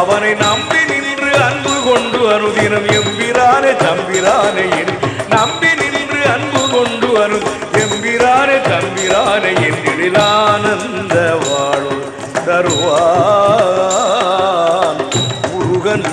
அவனை நம்பி நின்று அன்பு கொண்டு அனுதினம் எம்பிரானே தம்பிரானே நம்பி நின்று அன்பு கொண்டு அனு எம்பிரானே தம்பிரானே என்றில் ஆனந்த வாழு தருவான் முருகன்.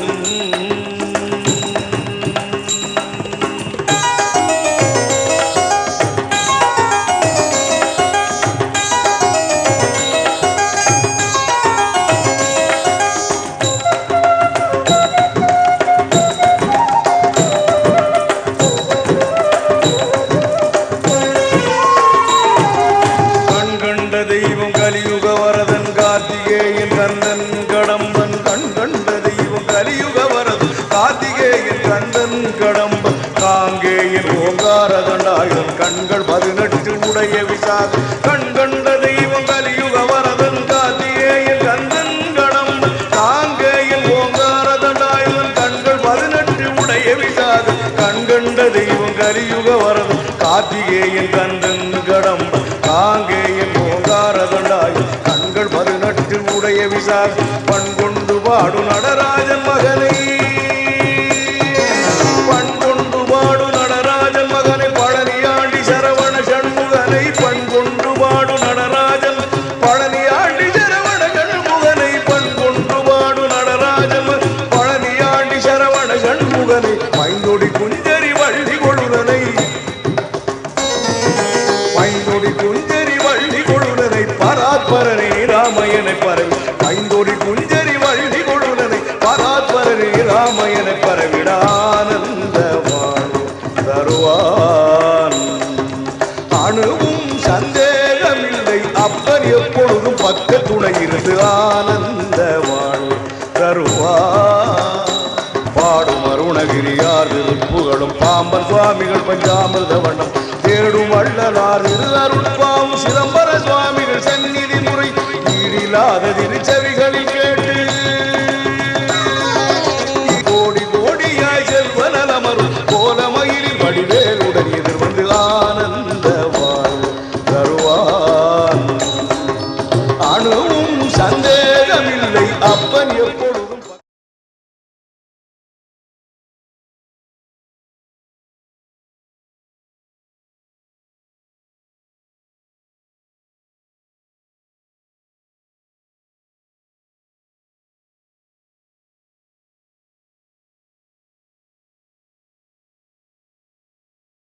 கண்கள் 18 உடைய விசாக கண்கண்ட தெய்வம் கலியுக வரதன் கார்த்திகேயன் கந்தன் கடம்ப காங்கேயன் ஓங்காரதண்டாயுதன் கண்கள் 18 உடைய விசாக கண்கண்ட தெய்வம் கலியுக வரதன் கார்த்திகேயன் கந்தன் கடம்ப காங்கேயன் ஓங்காரதண்டாயுதன் கண்கள் 18 உடைய விசாக பண் கொண்டு பாடு நடராஜன் மகனை பைந்தொடி குஞ்சரி வள்ளி கொழுதனை பைந்தொடி குஞ்சரி வள்ளி கொழுதனை பராத்பரனே ராமயனை பரவி பைந்தொடி குஞ்சரி வள்ளி கொழுதனை பராத்பரனே ராமயனை பரவிடானந்த வாழு தருவான். அணுவும் சந்தேகமில்லை அப்பன் எப்பொழுதும் பக்க துணை இருந்து ஆனந்த வாழு தருவான். பாடும் அருணகிரியார் திருப்புகழும் பாம்பன் சுவாமிகள் பஞ்சாமிர்த வண்ணம் தேடும் வள்ளலார் அருள்பாவும் சிதம்பர சுவாமிகள் சந்நிதி முறை ஈடில்லாத திருச்செவிகளில்